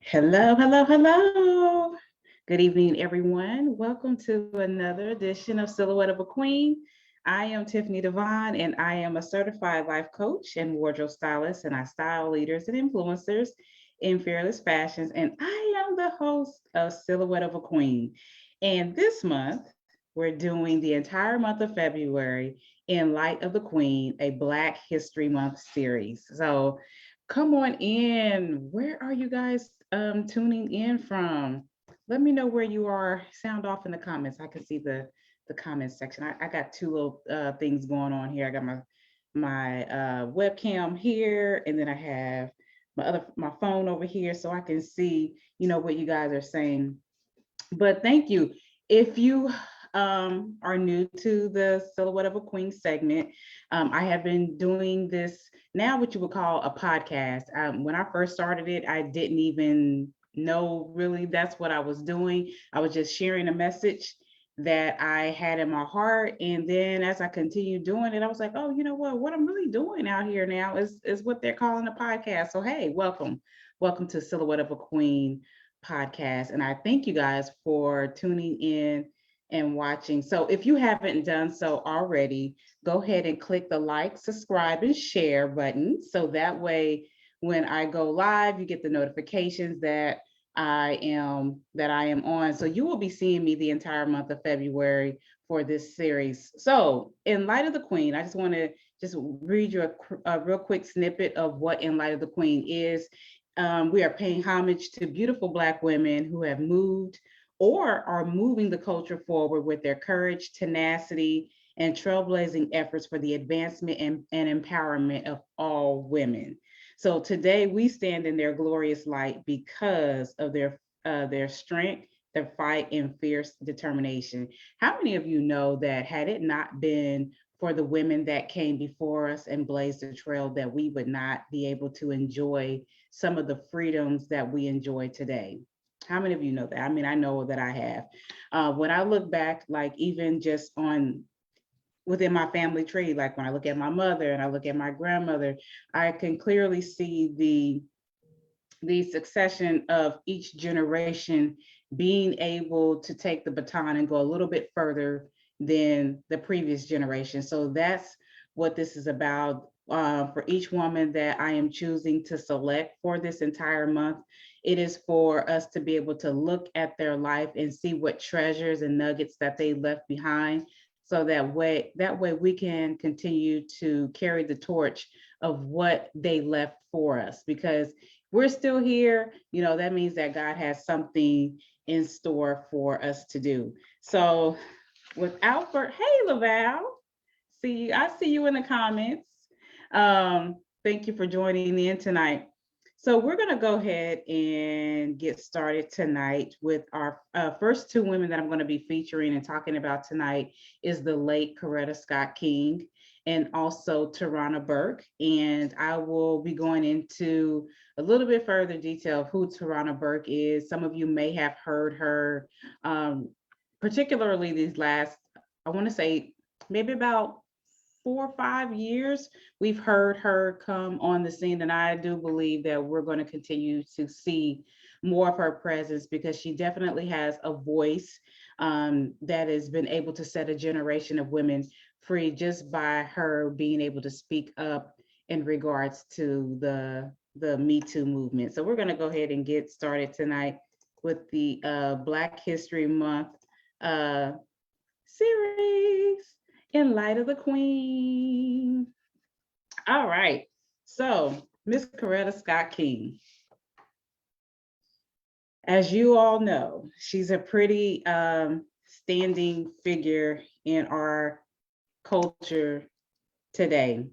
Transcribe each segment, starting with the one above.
Hello, hello, hello. Good evening, everyone. Welcome to another edition of Silhouette of a Queen. I am Tiffany Devon, and I am a certified life coach and wardrobe stylist, and I style leaders and influencers in fearless fashions. And I am the host of Silhouette of a Queen. And this month, we're doing the entire month of February in Light of the Queen, a Black History Month series. So come on in. Where are you guys tuning in from? Let me know where you are. Sound off in the comments. I can see the comments section. I got two little things going on here. I got my webcam here, and then I have my phone over here, so I can see what you guys are saying. But thank you. If you are new to the Silhouette of a Queen segment, I have been doing this now, what you would call a podcast. When I first started it, I didn't even know really that's what I was doing. I was just sharing a message that I had in my heart. And then as I continued doing it, I was like, oh, you know what I'm really doing out here now is what they're calling a podcast. So, hey, welcome. Welcome to Silhouette of a Queen podcast. And I thank you guys for tuning in and watching. So if you haven't done so already, go ahead and click the like, subscribe, and share button. So that way, when I go live, you get the notifications that I am on. So you will be seeing me the entire month of February for this series. So in Light of the Queen, I just want to just read you a real quick snippet of what In Light of the Queen is. We are paying homage to beautiful Black women who have moved or are moving the culture forward with their courage, tenacity, and trailblazing efforts for the advancement and empowerment of all women. So today we stand in their glorious light because of their strength, their fight, and fierce determination. How many of you know that had it not been for the women that came before us and blazed the trail, that we would not be able to enjoy some of the freedoms that we enjoy today? How many of you know that? I mean, I know that I have. When I look back, like even just on within my family tree, like when I look at my mother and I look at my grandmother, I can clearly see the succession of each generation being able to take the baton and go a little bit further than the previous generation. So that's what this is about. For each woman that I am choosing to select for this entire month, it is for us to be able to look at their life and see what treasures and nuggets that they left behind, so that way we can continue to carry the torch of what they left for us. Because we're still here, that means that God has something in store for us to do. So without further, hey Laval, I see you in the comments. Thank you for joining in tonight. So we're going to go ahead and get started tonight with our first two women that I'm going to be featuring and talking about tonight is the late Coretta Scott King and also Tarana Burke. And I will be going into a little bit further detail of who Tarana Burke is. Some of you may have heard her, particularly these last, I want to say maybe about 4 or 5 years, we've heard her come on the scene, and I do believe that we're going to continue to see more of her presence because she definitely has a voice that has been able to set a generation of women free just by her being able to speak up in regards to the Me Too movement. So we're going to go ahead and get started tonight with the Black History Month uh, series in Light of the Queen. All right. So, Miss Coretta Scott King, as you all know, she's a pretty standing figure in our culture today.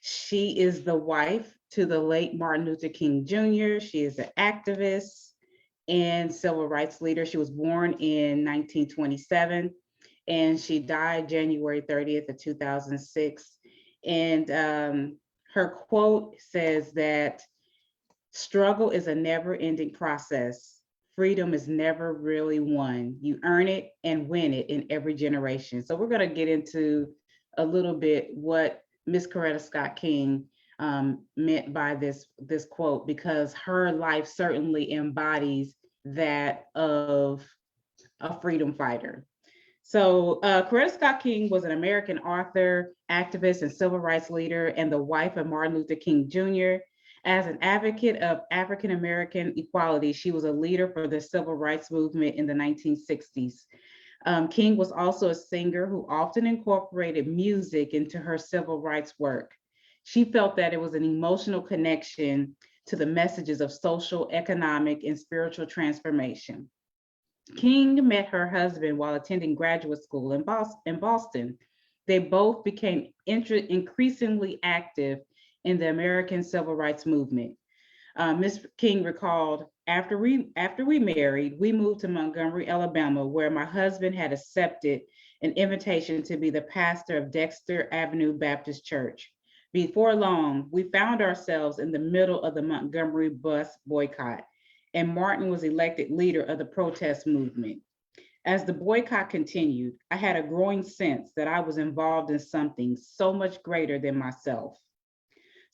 She is the wife to the late Martin Luther King Jr. She is an activist and civil rights leader. She was born in 1927 and she died January 30th of 2006. And her quote says that struggle is a never-ending process. Freedom is never really won. You earn it and win it in every generation. So we're going to get into a little bit what Miss Coretta Scott King meant by this quote, because her life certainly embodies that of a freedom fighter. So Coretta Scott King was an American author, activist, and civil rights leader, and the wife of Martin Luther King Jr. As an advocate of African American equality, she was a leader for the civil rights movement in the 1960s. King was also a singer who often incorporated music into her civil rights work. She felt that it was an emotional connection to the messages of social, economic, and spiritual transformation. King met her husband while attending graduate school in Boston. They both became increasingly active in the American civil rights movement. Ms. King recalled, after we married, we moved to Montgomery, Alabama, where my husband had accepted an invitation to be the pastor of Dexter Avenue Baptist Church. Before long, we found ourselves in the middle of the Montgomery bus boycott, and Martin was elected leader of the protest movement. As the boycott continued, I had a growing sense that I was involved in something so much greater than myself,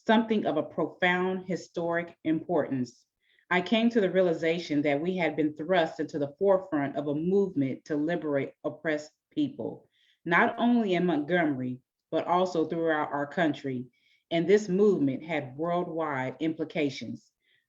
something of a profound historic importance. I came to the realization that we had been thrust into the forefront of a movement to liberate oppressed people, not only in Montgomery, but also throughout our country. And this movement had worldwide implications.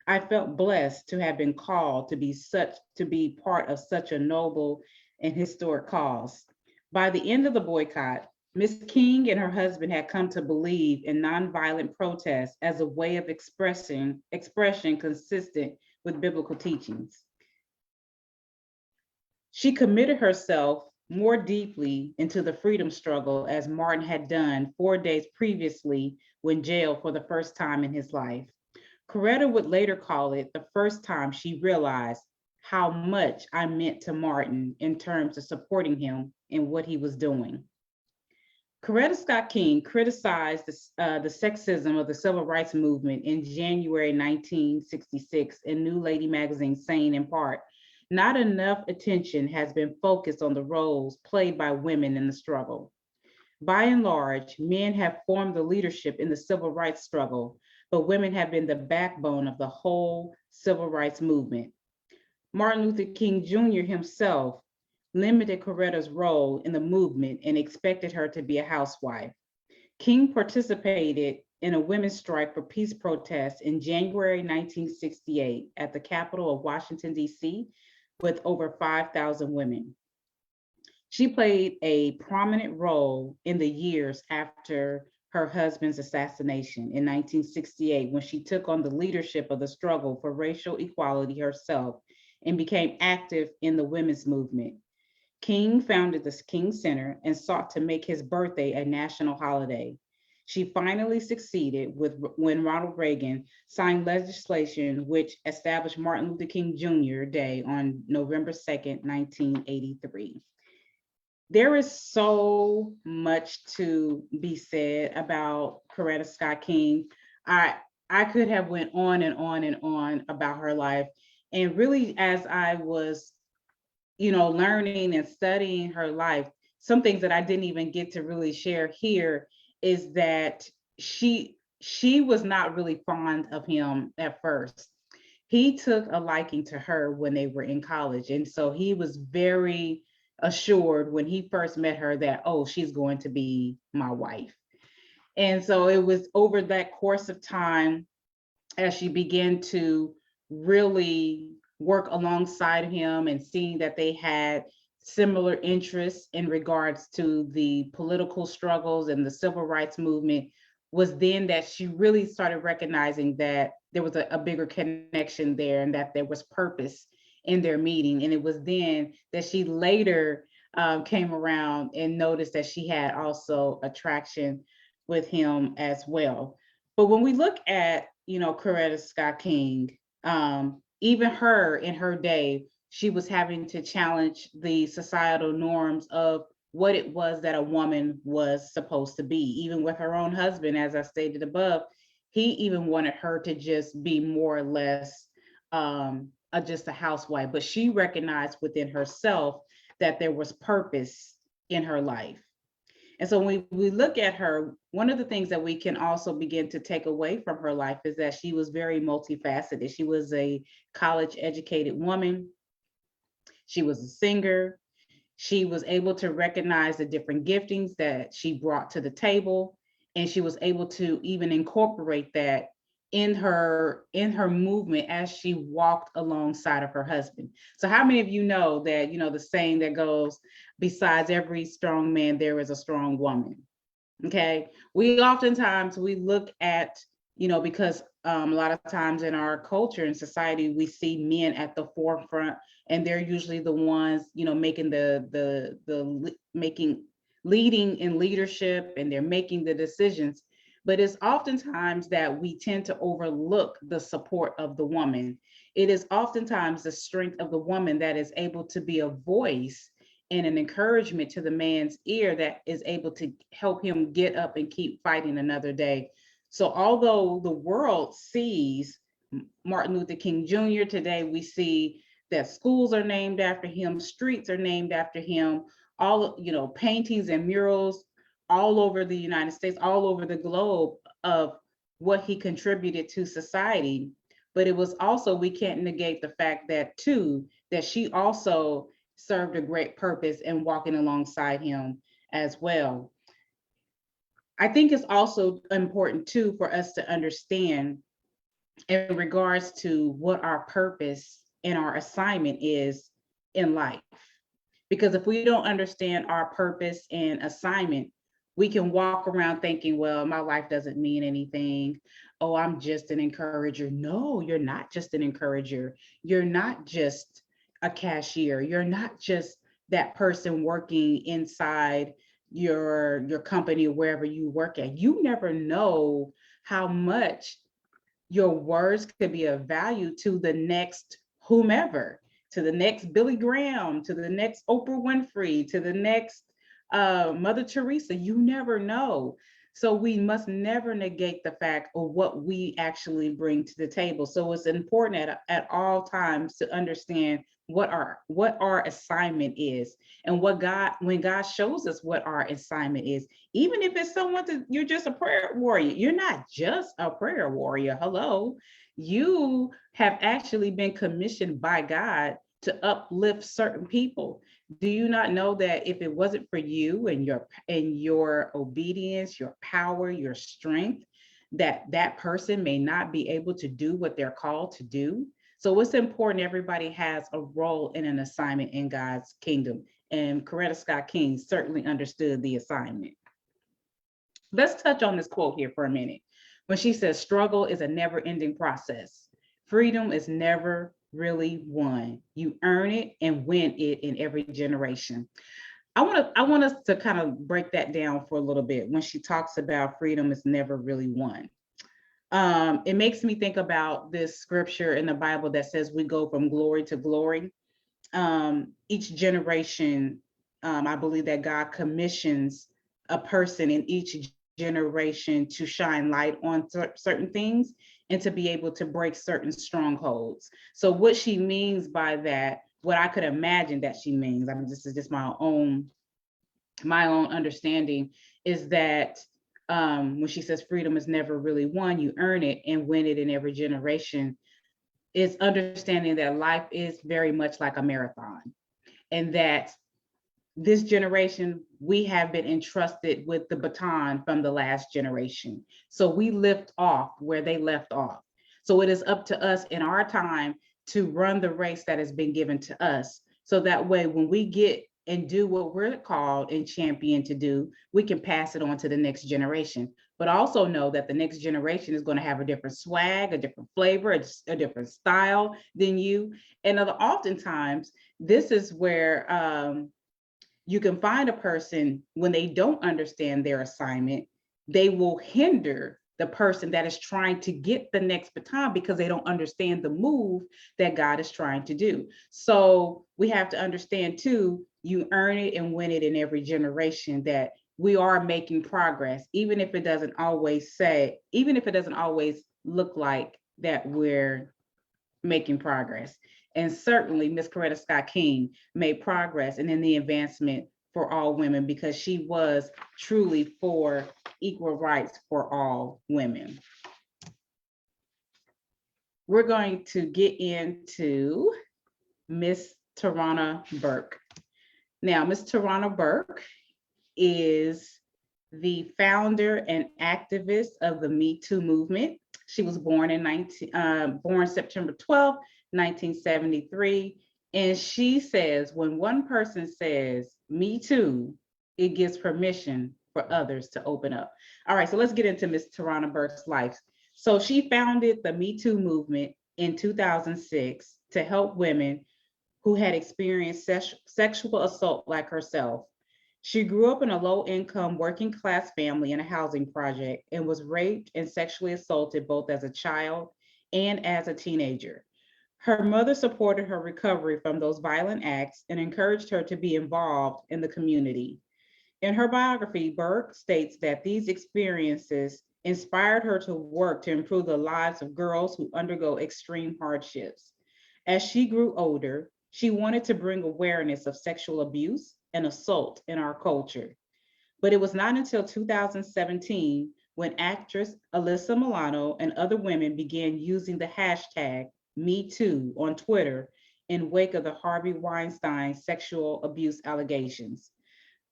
I felt blessed to have been called to be part of such a noble and historic cause. By the end of the boycott, Ms. King and her husband had come to believe in nonviolent protest as a way of expression consistent with biblical teachings. She committed herself more deeply into the freedom struggle as Martin had done 4 days previously when jailed for the first time in his life. Coretta would later call it the first time she realized how much I meant to Martin in terms of supporting him in what he was doing. Coretta Scott King criticized the sexism of the civil rights movement in January 1966 in New Lady magazine, saying in part, not enough attention has been focused on the roles played by women in the struggle. By and large, men have formed the leadership in the civil rights struggle, but women have been the backbone of the whole civil rights movement. Martin Luther King Jr. himself limited Coretta's role in the movement and expected her to be a housewife. King participated in a women's strike for peace protests in January 1968 at the Capitol of Washington, D.C., with over 5,000 women. She played a prominent role in the years after her husband's assassination in 1968, when she took on the leadership of the struggle for racial equality herself and became active in the women's movement. King founded the King Center and sought to make his birthday a national holiday. She finally succeeded when Ronald Reagan signed legislation which established Martin Luther King Jr. Day on November 2nd, 1983. There is so much to be said about Coretta Scott King. I could have went on and on and on about her life. And really, as I was, learning and studying her life, some things that I didn't even get to really share here is that she was not really fond of him at first. He took a liking to her when they were in college, and so he was very assured when he first met her that, oh, she's going to be my wife. And so it was over that course of time, as she began to really work alongside him and seeing that they had similar interests in regards to the political struggles and the civil rights movement, was then that she really started recognizing that there was a bigger connection there and that there was purpose in their meeting. And it was then that she later came around and noticed that she had also attraction with him as well. But when we look at, Coretta Scott King, even her in her day, she was having to challenge the societal norms of what it was that a woman was supposed to be. Even with her own husband, as I stated above, he even wanted her to just be more or less just a housewife. But she recognized within herself that there was purpose in her life. And so when we look at her, one of the things that we can also begin to take away from her life is that she was very multifaceted. She was a college educated woman. She was a singer. She was able to recognize the different giftings that she brought to the table, and she was able to even incorporate that in her movement as she walked alongside of her husband. So how many of you know that, you know, the saying that goes, besides every strong man there is a strong woman? Okay, we oftentimes we look at, you know, because a lot of times in our culture and society we see men at the forefront, and they're usually the ones, you know, making making leading in leadership, and they're making the decisions. But it's oftentimes that we tend to overlook the support of the woman. It is oftentimes the strength of the woman that is able to be a voice and an encouragement to the man's ear that is able to help him get up and keep fighting another day. So although the world sees Martin Luther King Jr. today, we see that schools are named after him, streets are named after him, all, you know, paintings and murals all over the United States, all over the globe, of what he contributed to society. But it was also, we can't negate the fact that too, that she also served a great purpose in walking alongside him as well. I think it's also important too for us to understand in regards to what our purpose and our assignment is in life. Because if we don't understand our purpose and assignment, we can walk around thinking, well, my life doesn't mean anything. Oh, I'm just an encourager. No, you're not just an encourager. You're not just a cashier. You're not just that person working inside your company or wherever you work at. You never know how much your words could be of value to the next whomever, to the next Billy Graham, to the next Oprah Winfrey, to the next Mother Teresa. You never know. So we must never negate the fact of what we actually bring to the table. So it's important at all times to understand what our assignment is, and what God, when God shows us what our assignment is, even if it's someone that you're just a prayer warrior, you're not just a prayer warrior. Hello, you have actually been commissioned by God to uplift certain people. Do you not know that if it wasn't for you and your obedience, your power, your strength, that that person may not be able to do what they're called to do? So it's important everybody has a role and an assignment in God's kingdom. And Coretta Scott King certainly understood the assignment. Let's touch on this quote here for a minute. When she says, struggle is a never ending process. Freedom is never really won. You earn it and win it in every generation. I want us to kind of break that down for a little bit. When she talks about freedom is never really won, it makes me think about this scripture in the Bible that says we go from glory to glory. Each generation, I believe that God commissions a person in each generation to shine light on certain things and to be able to break certain strongholds. So what she means by that, what I could imagine that she means, I mean, this is just my own understanding, is that when she says freedom is never really won, you earn it and win it in every generation, is understanding that life is very much like a marathon, and that this generation, we have been entrusted with the baton from the last generation. So we lift off where they left off. So it is up to us in our time to run the race that has been given to us. So that way, when we get and do what we're called and championed to do, we can pass it on to the next generation. But also know that the next generation is going to have a different swag, a different flavor, a different style than you. And oftentimes, this is where you can find a person, when they don't understand their assignment, they will hinder the person that is trying to get the next baton because they don't understand the move that God is trying to do. So we have to understand too, you earn it and win it in every generation, that we are making progress, even if it doesn't always look like that we're making progress. And certainly Miss Coretta Scott King made progress and in the advancement for all women because she was truly for equal rights for all women. We're going to get into Miss Tarana Burke. Now, Miss Tarana Burke is the founder and activist of the Me Too movement. She was born September 12, 1973. And she says, when one person says, me too, it gives permission for others to open up. All right, so let's get into Miss Tarana Burke's life. So she founded the Me Too movement in 2006 to help women who had experienced sexual assault like herself. She grew up in a low-income working class family in a housing project and was raped and sexually assaulted both as a child and as a teenager. Her mother supported her recovery from those violent acts and encouraged her to be involved in the community. In her biography, Burke states that these experiences inspired her to work to improve the lives of girls who undergo extreme hardships. As she grew older, she wanted to bring awareness of sexual abuse and assault in our culture. But it was not until 2017 when actress Alyssa Milano and other women began using the hashtag #MeToo on Twitter in wake of the Harvey Weinstein sexual abuse allegations.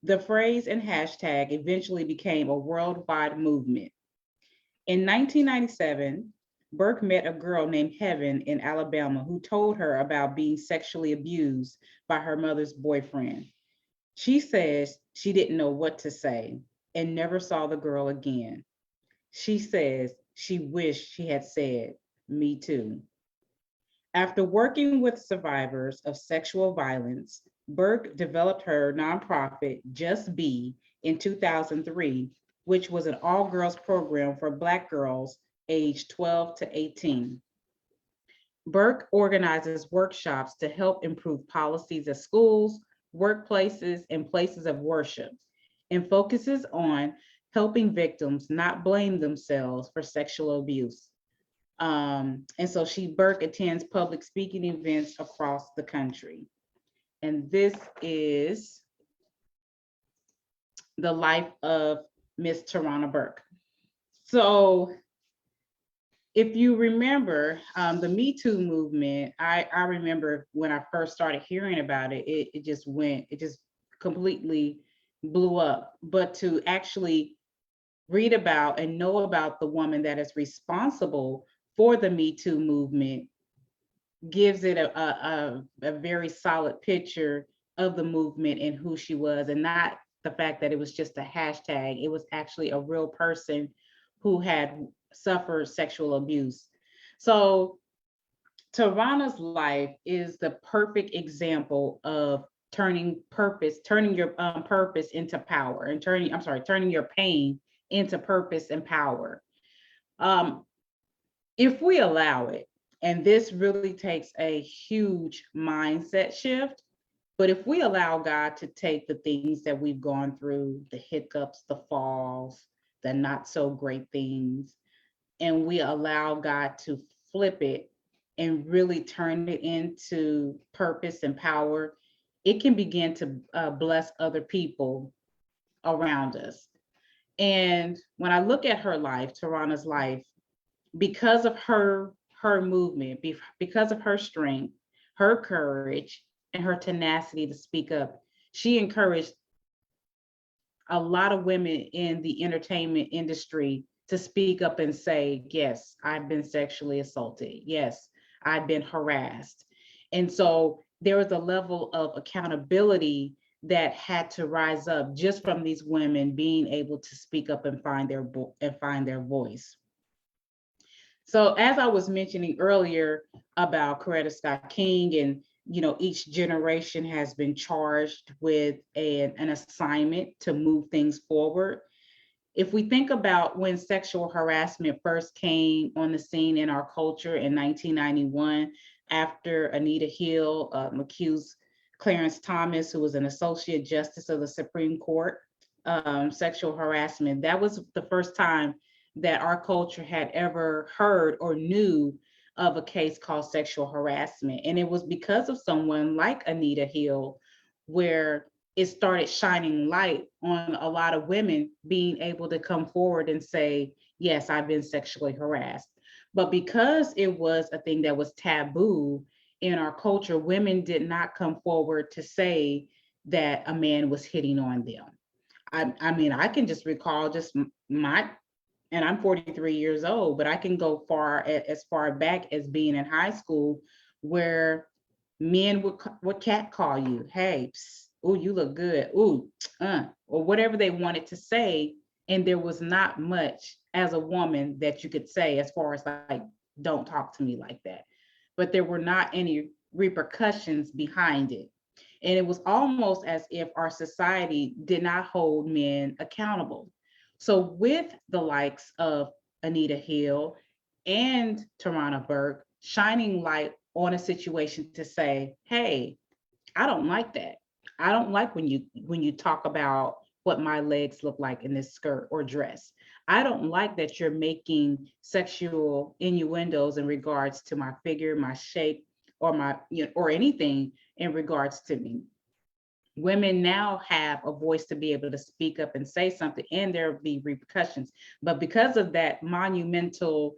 The phrase and hashtag eventually became a worldwide movement. In 1997, Burke met a girl named Heaven in Alabama who told her about being sexually abused by her mother's boyfriend. She says she didn't know what to say and never saw the girl again. She says she wished she had said, me too. After working with survivors of sexual violence, Burke developed her nonprofit, Just Be, in 2003, which was an all-girls program for Black girls aged 12 to 18. Burke organizes workshops to help improve policies at schools, workplaces, and places of worship, and focuses on helping victims not blame themselves for sexual abuse. And so Burke attends public speaking events across the country. And this is the life of Miss Tarana Burke. So if you remember the Me Too movement, I remember when I first started hearing about it, it just completely blew up. But to actually read about and know about the woman that is responsible for the Me Too movement gives it a very solid picture of the movement and who she was, and not the fact that it was just a hashtag. It was actually a real person who had suffered sexual abuse. So Tarana's life is the perfect example of turning your purpose into power, and turning your pain into purpose and power. If we allow it, and this really takes a huge mindset shift, but if we allow God to take the things that we've gone through, the hiccups, the falls, the not so great things, and we allow God to flip it and really turn it into purpose and power, it can begin to bless other people around us. And when I look at her life, Tarana's life, because of her movement, because of her strength, her courage, and her tenacity to speak up, she encouraged a lot of women in the entertainment industry to speak up and say, yes, I've been sexually assaulted. Yes, I've been harassed. And so there was a level of accountability that had to rise up just from these women being able to speak up and find their voice. So as I was mentioning earlier about Coretta Scott King, and each generation has been charged with an assignment to move things forward. If we think about when sexual harassment first came on the scene in our culture in 1991, after Anita Hill accused Clarence Thomas, who was an associate justice of the Supreme Court, sexual harassment, that was the first time that our culture had ever heard or knew of a case called sexual harassment. And it was because of someone like Anita Hill, where it started shining light on a lot of women being able to come forward and say, yes, I've been sexually harassed. But because it was a thing that was taboo in our culture, women did not come forward to say that a man was hitting on them. I mean, I can just recall just my, and I'm 43 years old, but I can go as far back as being in high school where men would catcall you. Hey, oh, you look good. Ooh, or whatever they wanted to say. And there was not much as a woman that you could say as far as like, don't talk to me like that. But there were not any repercussions behind it. And it was almost as if our society did not hold men accountable. So with the likes of Anita Hill and Tarana Burke shining light on a situation to say, hey, I don't like that. I don't like when you talk about what my legs look like in this skirt or dress. I don't like that you're making sexual innuendos in regards to my figure, my shape, or my, you know, or anything in regards to me. Women now have a voice to be able to speak up and say something, and there'll be repercussions. But because of that monumental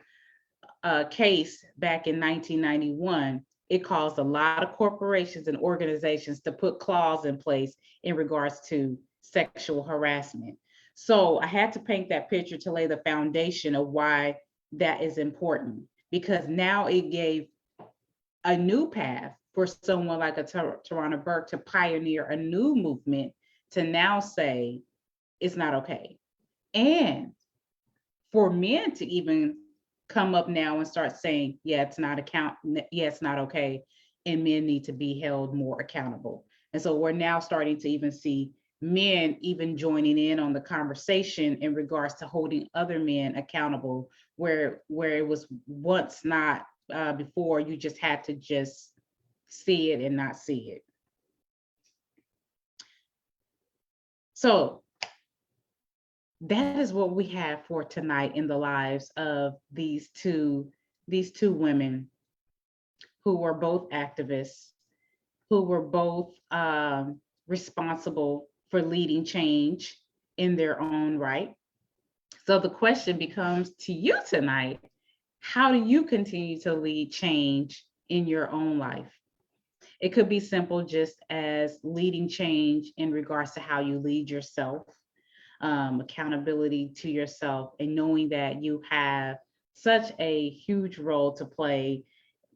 case back in 1991, it caused a lot of corporations and organizations to put clause in place in regards to sexual harassment. So I had to paint that picture to lay the foundation of why that is important, because now it gave a new path for someone like a Tarana Burke to pioneer a new movement to now say it's not okay. And for men to even come up now and start saying, yeah, it's not okay, and men need to be held more accountable. And so we're now starting to even see men even joining in on the conversation in regards to holding other men accountable, where it was once not, before you just had to just see it and not see it. So that is what we have for tonight in the lives of these two women who were both activists, who were both responsible for leading change in their own right. So the question becomes to you tonight: how do you continue to lead change in your own life? It could be simple, just as leading change in regards to how you lead yourself, accountability to yourself, and knowing that you have such a huge role to play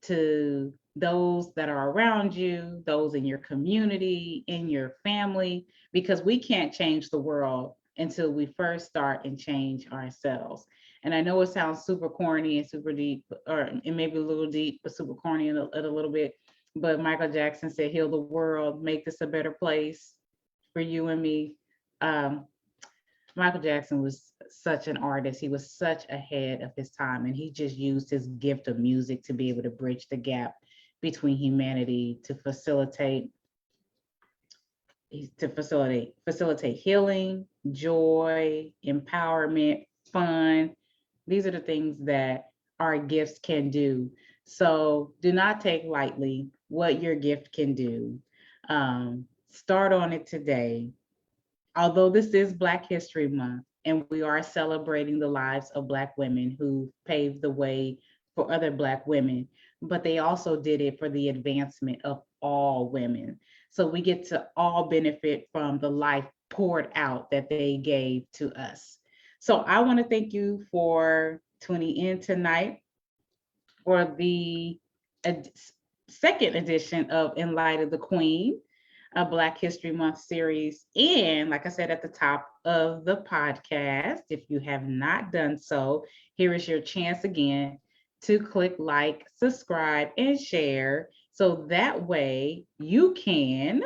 to those that are around you, those in your community, in your family, because we can't change the world until we first start and change ourselves. And I know it sounds super corny and super deep, or it may be a little deep, but super corny a little bit. But Michael Jackson said, heal the world, make this a better place for you and me. Um, Michael Jackson was such an artist. He was such ahead of his time, and he just used his gift of music to be able to bridge the gap between humanity to facilitate healing, joy, empowerment, fun. These are the things that our gifts can do. So do not take lightly what your gift can do. Start on it today. Although this is Black History Month and we are celebrating the lives of Black women who paved the way for other Black women, but they also did it for the advancement of all women. So we get to all benefit from the life poured out that they gave to us. So I want to thank you for tuning in tonight for the second edition of In Light of the Queen, a Black History Month series. And like I said at the top of the podcast, if you have not done so, here is your chance again to click like, subscribe, and share. So that way you can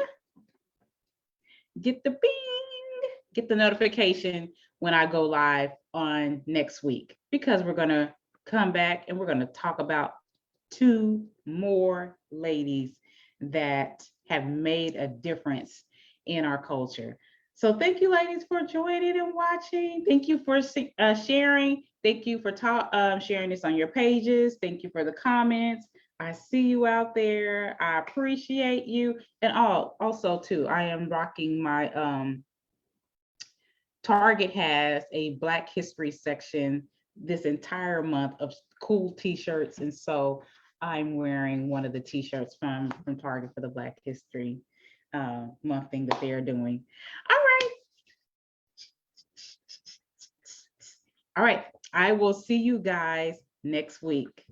get the bing, get the notification when I go live on next week, because we're going to come back and we're going to talk about two more ladies that have made a difference in our culture. So thank you, ladies, for joining and watching. Thank you for sharing. Thank you for sharing this on your pages. Thank you for the comments. I I see you out there. I appreciate you. And also too, I am rocking my Target has a Black History section this entire month of cool t-shirts. And so I'm wearing one of the t-shirts from Target for the Black History month thing that they are doing. All right. All right. I will see you guys next week.